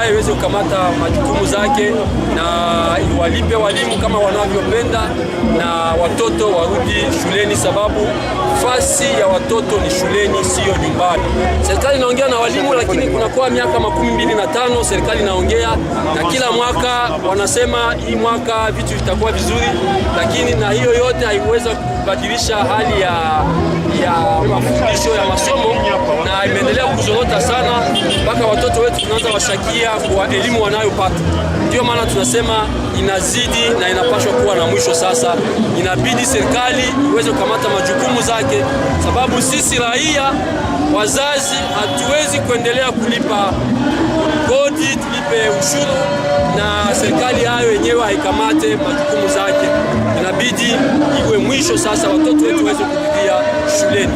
nayo iweze kukamata majukumu zake na iwalipe walimu kama wanavyopenda, na watoto warudi shuleni, sababu fasi ya watoto ni shuleni, sio nyumbani. Serikali inaongea na walimu, lakini kunakuwa miaka 25 serikali inaongea, na kila mwaka wanasema hii mwaka vitu vitakuwa vizuri, lakini na hiyo yote haiweza kubadilisha hali ya mafundisho ya masomo, na imeendelea kuzorota sana mpaka watoto wetu tunaanza washakia kwa elimu wanayopata. Ndio maana tunasema inazidi na inapaswa kuwa na mwisho. Sasa inabidi serikali iweze kukamata majukumu zake, sababu sisi raia, wazazi, hatuwezi kuendelea kulipa kodi, tulipe ushuru na serikali hayo yenyewe haikamate majukumu zake. Inabidi iwe mwisho sasa, watoto wetu waweze kupitia shuleni.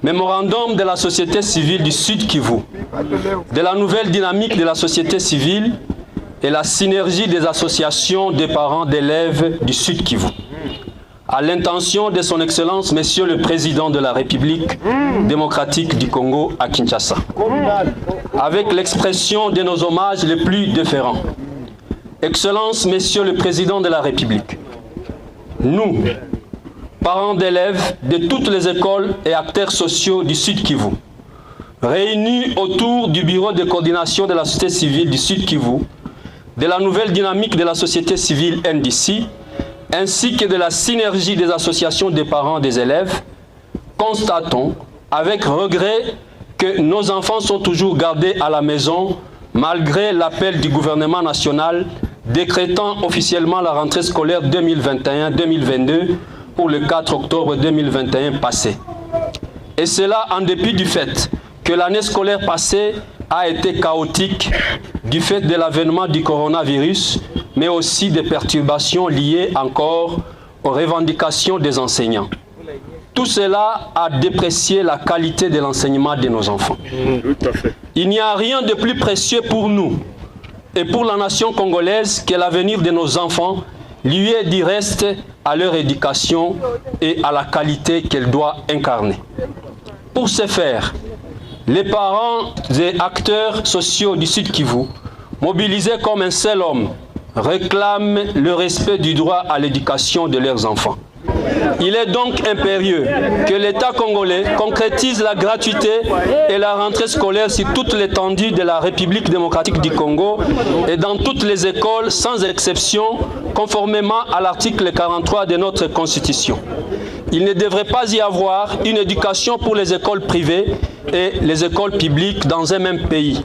Mémorandum de la société civile du Sud Kivu, de la nouvelle dynamique de la société civile et la synergie des associations des parents d'élèves du Sud Kivu. À l'intention de son Excellence, Monsieur le Président de la République démocratique du Congo à Kinshasa, avec l'expression de nos hommages les plus déférents. Excellence, Monsieur le Président de la République, nous, parents d'élèves de toutes les écoles et acteurs sociaux du Sud Kivu, réunis autour du bureau de coordination de la société civile du Sud Kivu, de la nouvelle dynamique de la société civile NDC, ainsi que de la synergie des associations des parents des élèves, constatons avec regret que nos enfants sont toujours gardés à la maison malgré l'appel du gouvernement national décrétant officiellement la rentrée scolaire 2021-2022 pour le 4 octobre 2021 passé. Et cela en dépit du fait que l'année scolaire passée a été chaotique du fait de l'avènement du coronavirus, mais aussi des perturbations liées encore aux revendications des enseignants. Tout cela a déprécié la qualité de l'enseignement de nos enfants. Tout à fait. Il n'y a rien de plus précieux pour nous et pour la nation congolaise que l'avenir de nos enfants, lié du reste à leur éducation et à la qualité qu'elle doit incarner. Pour ce faire, les parents et acteurs sociaux du Sud Kivu, mobilisés comme un seul homme, réclament le respect du droit à l'éducation de leurs enfants. Il est donc impérieux que l'État congolais concrétise la gratuité et la rentrée scolaire sur toute l'étendue de la République démocratique du Congo et dans toutes les écoles sans exception, conformément à l'article 43 de notre Constitution. Il ne devrait pas y avoir une éducation pour les écoles privées et les écoles publiques dans un même pays.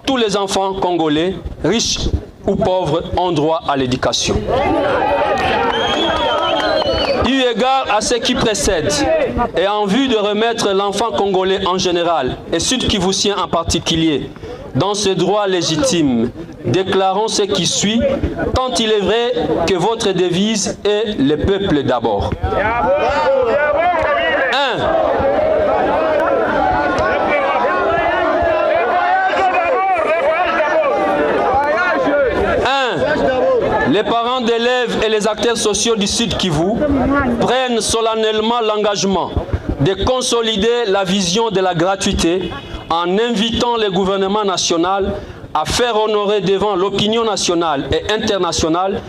Tous les enfants congolais, riches ou pauvres, ont droit à l'éducation. Eu égard à ce qui précède et en vue de remettre l'enfant congolais en général et sud-kivusien en particulier dans ce droit légitime, déclarons ce qui suit, tant il est vrai que votre devise est le peuple d'abord. 1. Les parents d'élèves et les acteurs sociaux du Sud Kivu prennent solennellement l'engagement de consolider la vision de la gratuité en invitant le gouvernement national à faire honorer devant l'opinion nationale et internationale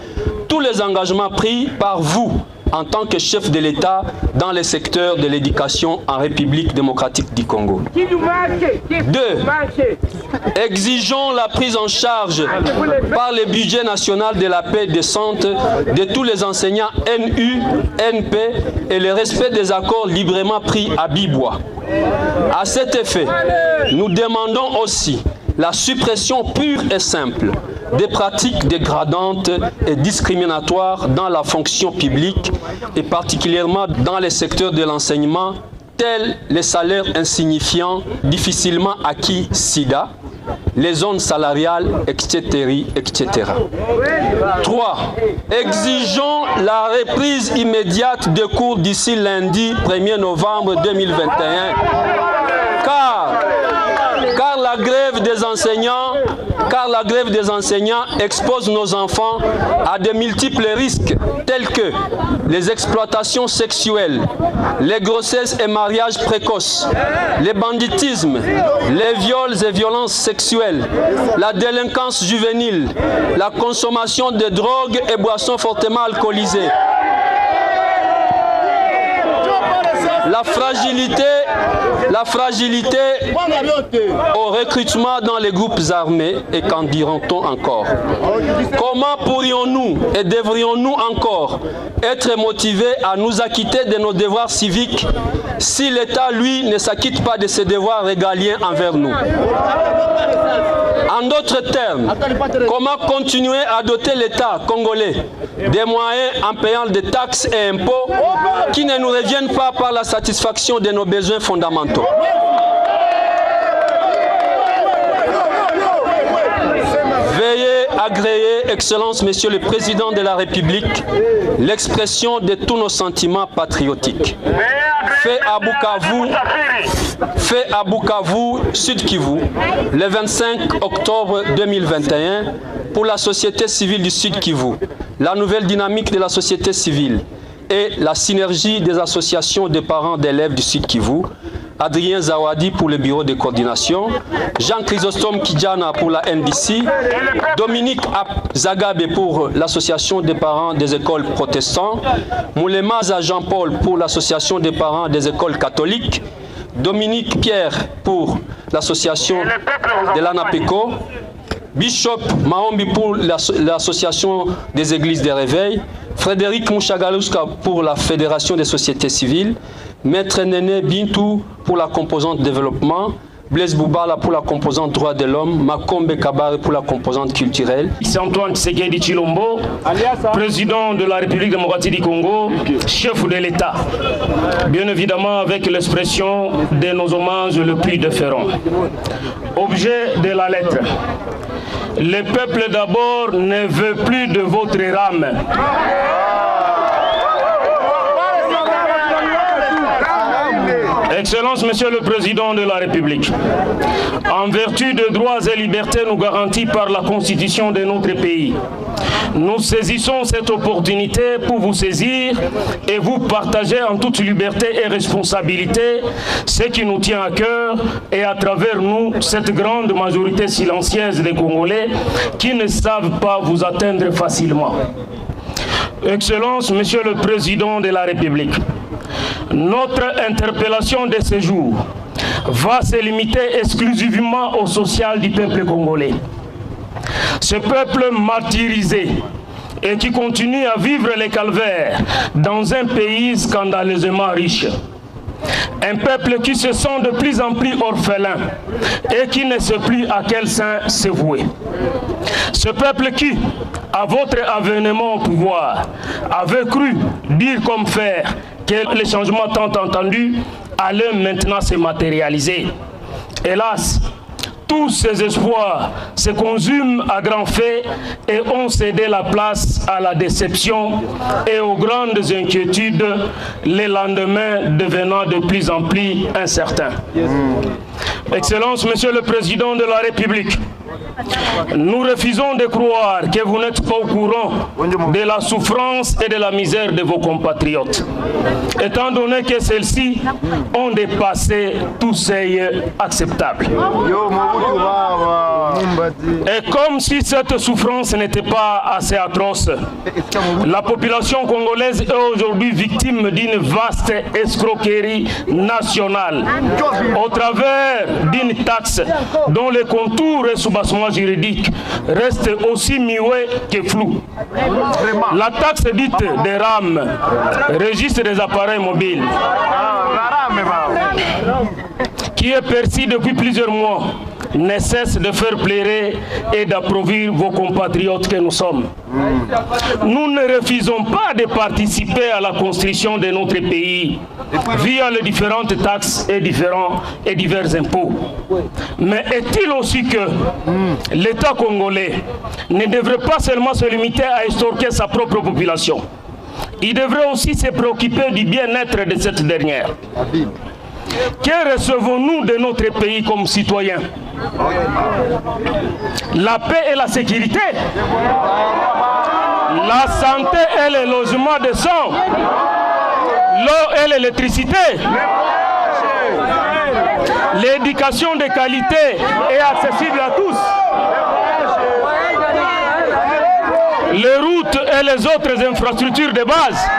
tous les engagements pris par vous en tant que chef de l'État dans le secteur de l'éducation en République démocratique du Congo. 2. Exigeons la prise en charge par le budget national de la paix décente de tous les enseignants NU, NP et le respect des accords librement pris à Bibois. À cet effet, nous demandons aussi la suppression pure et simple des pratiques dégradantes et discriminatoires dans la fonction publique et particulièrement dans les secteurs de l'enseignement tels les salaires insignifiants, difficilement acquis SIDA, les zones salariales, etc. 3. Exigeons la reprise immédiate des cours d'ici lundi 1er novembre 2021 car la grève des enseignants expose nos enfants à de multiples risques tels que les exploitations sexuelles, les grossesses et mariages précoces, le banditisme, les viols et violences sexuelles, la délinquance juvénile, la consommation de drogues et boissons fortement alcoolisées, la fragilité au recrutement dans les groupes armés, et qu'en dira-t-on encore? Comment pourrions-nous et devrions-nous encore être motivés à nous acquitter de nos devoirs civiques si l'État, lui, ne s'acquitte pas de ses devoirs régaliens envers nous? En d'autres termes, comment continuer à doter l'État congolais des moyens en payant des taxes et impôts qui ne nous reviennent pas par la satisfaction de nos besoins fondamentaux? Veuillez agréer, Excellence, Monsieur le Président de la République, l'expression de tous nos sentiments patriotiques. Fait à Bukavu, Sud Kivu, le 25 octobre 2021, pour la société civile du Sud Kivu, la nouvelle dynamique de la société civile et la synergie des associations de parents d'élèves du Sud Kivu, Adrien Zawadi pour le bureau de coordination, Jean Chrysostome Kidjana pour la NDC, Dominique Zagabe pour l'association des parents des écoles protestantes, Moulemaza Jean-Paul pour l'association des parents des écoles catholiques, Dominique Pierre pour l'association de l'ANAPECO, Bishop Mahombi pour l'association des églises des réveils, Frédéric Mouchagalouska pour la Fédération des sociétés civiles, Maître Néné Bintou pour la composante développement, Blaise Boubala pour la composante droits de l'homme, Makombe Kabare pour la composante culturelle. C'est Antoine Tshisekedi Tshilombo, président de la République démocratique du Congo, chef de l'État. Bien évidemment avec l'expression de nos hommages le plus déférents. Objet de la lettre. Le peuple d'abord ne veut plus de votre rame. Excellence, Monsieur le Président de la République, en vertu de droits et libertés nous garantis par la Constitution de notre pays, nous saisissons cette opportunité pour vous saisir et vous partager en toute liberté et responsabilité ce qui nous tient à cœur et à travers nous cette grande majorité silencieuse des Congolais qui ne savent pas vous atteindre facilement. Excellence, Monsieur le Président de la République, notre interpellation de ce jour va se limiter exclusivement au social du peuple congolais. Ce peuple martyrisé et qui continue à vivre les calvaires dans un pays scandaleusement riche. Un peuple qui se sent de plus en plus orphelin et qui ne sait plus à quel sein se vouer. Ce peuple qui, à votre avènement au pouvoir, avait cru, dire comme faire, que les changements tant entendus allaient maintenant se matérialiser. Hélas, tous ces espoirs se consument à grands faits et ont cédé la place à la déception et aux grandes inquiétudes, les lendemains devenant de plus en plus incertains. Excellence, Monsieur le Président de la République, nous refusons de croire que vous n'êtes pas au courant de la souffrance et de la misère de vos compatriotes, étant donné que celles-ci ont dépassé tout seuil acceptable. Et comme si cette souffrance n'était pas assez atroce, la population congolaise est aujourd'hui victime d'une vaste escroquerie nationale au travers d'une taxe dont les contours et soubassement juridique reste aussi muet que flou. La taxe dite des RAM, registre des appareils mobiles, qui est perçue depuis plusieurs mois, ne cesse de faire pleurer et d'appauvrir vos compatriotes que nous sommes. Nous ne refusons pas de participer à la construction de notre pays via les différentes taxes et divers impôts. Mais est-il aussi que l'État congolais ne devrait pas seulement se limiter à extorquer sa propre population, il devrait aussi se préoccuper du bien-être de cette dernière. Que recevons-nous de notre pays comme citoyens? La paix et la sécurité, la santé et le logement décent, l'eau et l'électricité, l'éducation de qualité et accessible à tous, les routes et les autres infrastructures de base.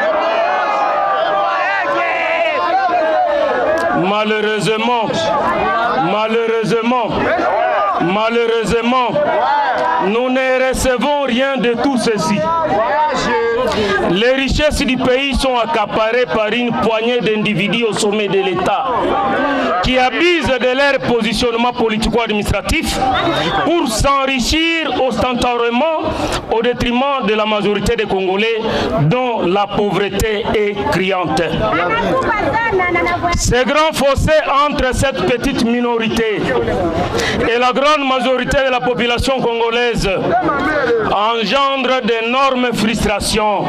Malheureusement, nous ne recevons rien de tout ceci. Les richesses du pays sont accaparées par une poignée d'individus au sommet de l'État qui abusent de leur positionnement politico-administratif pour s'enrichir ostentatoirement au détriment de la majorité des Congolais dont la pauvreté est criante. Ce grand fossé entre cette petite minorité et la grande majorité de la population congolaise engendre d'énormes frustrations.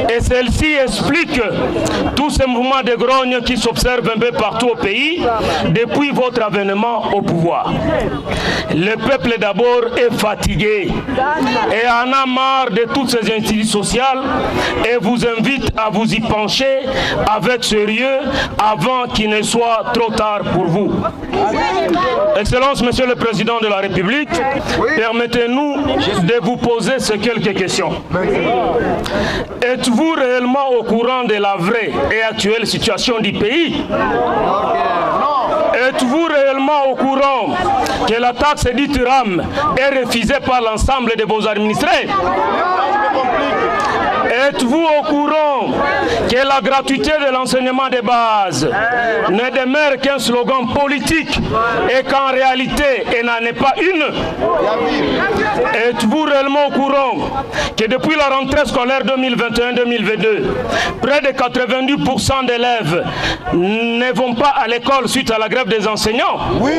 Et celle-ci explique tous ces mouvements de grogne qui s'observent un peu partout au pays depuis votre avènement au pouvoir. Le peuple d'abord est fatigué et en a marre de toutes ces institutions sociales et vous invite à vous y pencher avec sérieux avant qu'il ne soit trop tard pour vous. Excellence, Monsieur le Président de la République, permettez-nous de vous poser ces quelques questions. Êtes-vous réellement au courant de la vraie et actuelle situation du pays? Êtes-vous réellement au courant que la taxe dite RAM est refusée par l'ensemble de vos administrés? Êtes-vous au courant que la gratuité de l'enseignement de base ne demeure qu'un slogan politique et qu'en réalité, elle n'en est pas une? Êtes-vous réellement au courant que depuis la rentrée scolaire 2021-2022, près de 92% d'élèves ne vont pas à l'école suite à la grève des enseignants? Oui.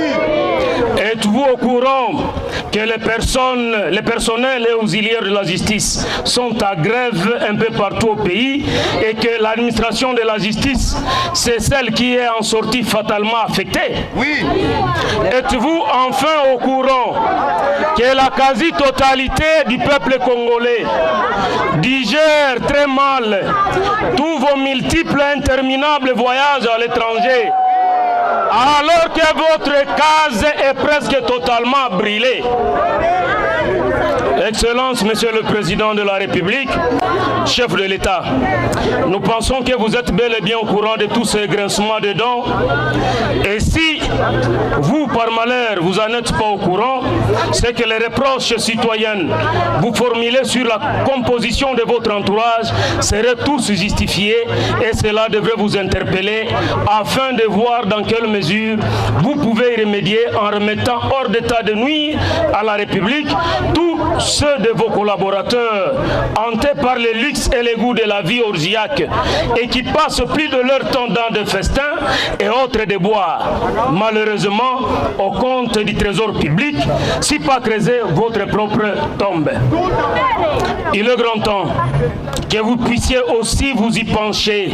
Êtes-vous au courant que les personnels et auxiliaires de la justice sont à grève un peu partout au pays et que l'administration de la justice, c'est celle qui est en sortie fatalement affectée. Oui. Êtes-vous enfin au courant que la quasi-totalité du peuple congolais digère très mal tous vos multiples interminables voyages à l'étranger, alors que votre case est presque totalement brûlée? Excellence, Monsieur le Président de la République, chef de l'État, nous pensons que vous êtes bel et bien au courant de tous ces grincements de dents. Et si vous, par malheur, vous n'en êtes pas au courant, c'est que les reproches citoyennes vous formulez sur la composition de votre entourage seraient tous justifiés et cela devrait vous interpeller afin de voir dans quelle mesure vous pouvez y remédier en remettant hors d'état de nuire à la République tous ceux de vos collaborateurs hantés par les luxes et les goûts de la vie orgiaque et qui passent plus de leur temps dans des festins et autres déboires, malheureusement au compte du trésor public, si pas creuser votre propre tombe. Il est grand temps que vous puissiez aussi vous y pencher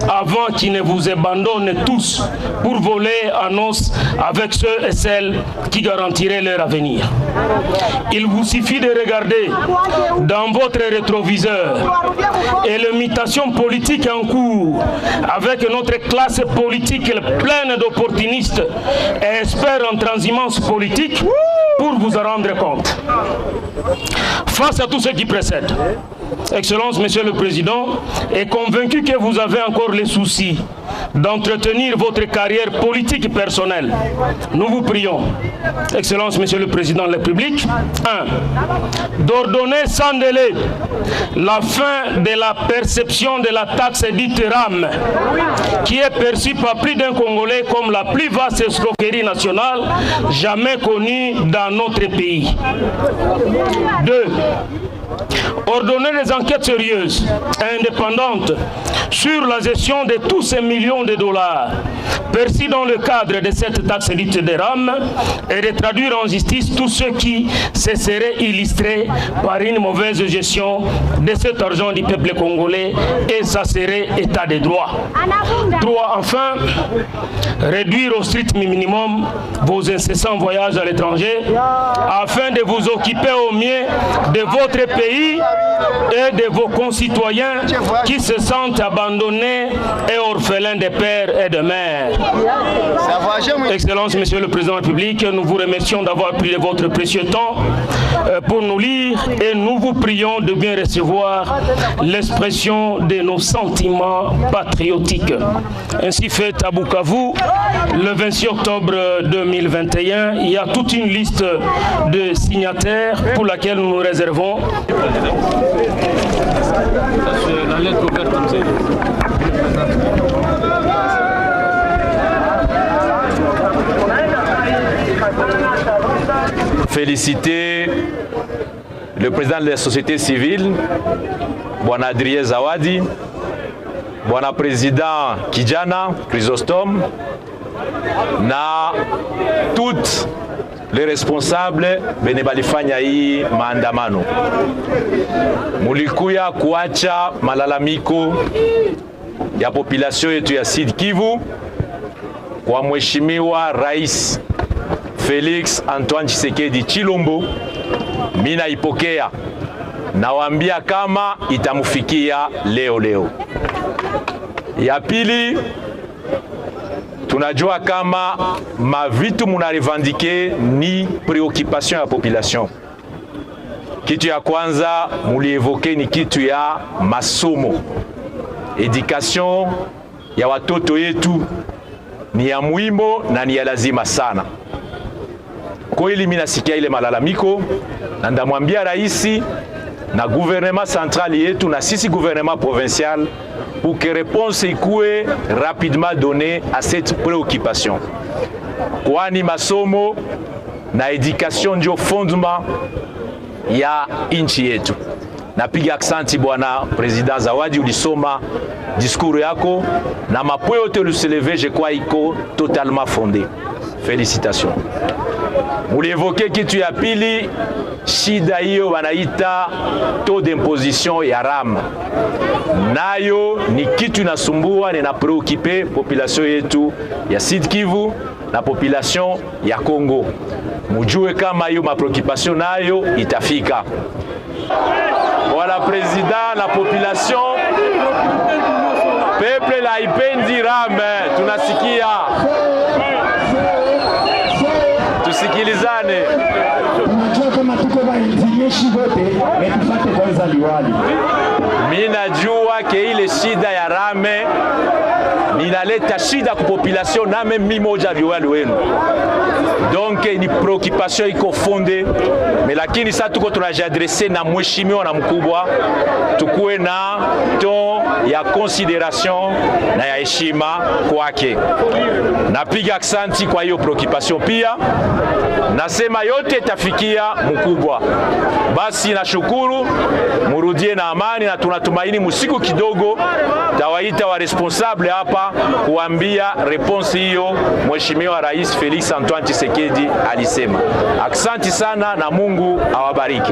avant qu'ils ne vous abandonnent tous pour voler en os avec ceux et celles qui garantiraient leur avenir. Il vous suffit de regarder dans votre rétroviseur et l'imitation politique en cours avec notre classe politique pleine d'opportunistes et experts en transhumance politique pour vous en rendre compte. Face à tout ce qui précède, Excellence, Monsieur le Président, est convaincu que vous avez encore les soucis d'entretenir votre carrière politique personnelle. Nous vous prions, Excellence, Monsieur le Président de la République, 1. D'ordonner sans délai la fin de la perception de la taxe dite RAM, qui est perçue par plus d'un Congolais comme la plus vaste escroquerie nationale jamais connue dans notre pays. 2. Ordonner des enquêtes sérieuses et indépendantes sur la gestion de tous ces millions de dollars perçus dans le cadre de cette taxe dite de RAM et de traduire en justice tous ceux qui se seraient illustrés par une mauvaise gestion de cet argent du peuple congolais et ça serait état de droit. 3. Enfin, réduire au strict minimum vos incessants voyages à l'étranger afin de vous occuper au mieux de votre pays et de vos concitoyens qui se sentent abandonnés et orphelins de père et de mère. Excellence, Monsieur le Président de la République, nous vous remercions d'avoir pris de votre précieux temps pour nous lire et nous vous prions de bien recevoir l'expression de nos sentiments patriotiques. Ainsi fait à Bukavu, le 26 octobre 2021, il y a toute une liste de signataires pour laquelle nous nous réservons. La lettre ouverte comme ça. Féliciter le président de la société civile, Bwana Adrien Zawadi, Bwana président Kijana Chrysostome, na toutes les responsables benye balifanya hii maandamano. Mulikuya kuacha malalamiko ya population yetu ya Sud Kivu kwa mheshimiwa Rais Felix Antoine Tshisekedi Tshilombo. Mina ipokea, nawaambia kama itamufikia leo. Ya pili, tunajua kama mavitu munarevendike ni preoccupation ya population. Kitu ya kwanza mulievoke ni kitu ya masomo. Education ya watoto yetu ni ya muhimu na ni ya lazima sana. Kweli mimi nasikia ile malalamiko na ndamwambia rais na gouvernement central yetu na sisi gouvernement provincial pour que réponse ikuwe rapidement donnée à cette préoccupation. Kwani masomo na education ndio fondement ya nchi yetu. Napiga aksanti Bwana President Zawadi, ulisoma discours yako na mapoint yote uliseleve, je crois iko totalement fondé. Félicitations. Mulievoke kitu ya pili, shida hiyo wanaita taux d'imposition ya rame. Nayo ni kitu inasumbua na preoccupe population yetu ya Sud Kivu na population ya Congo. Mujue kama hiyo mapreoccupation nayo itafika. Voilà président, la population peuple la ipendi rame, tunasikia. Tusikilizane. Tunajua kama tuko wainjilishi wote, tupate kwanza liwali. Mimi najua ke ile shida ya rame ninaleta shida kwa population na mimi moja liwali wenu. Donc ni preoccupation iko fonde, lakini sasa tuko tunajiadresse na mheshimiwa na mkubwa, tukue na ton ya consideration na ya heshima kwake. Napiga aksanti kwa hiyo preoccupation, pia nasema yote tafikia mkubwa. Basi nashukuru, murudie na amani, na tunatumaini musiku kidogo tawaita wa responsable hapa kuambia response hiyo mheshimiwa Rais Felix Antoine Tshisekedi alisema. Aksanti sana na Mungu awabariki.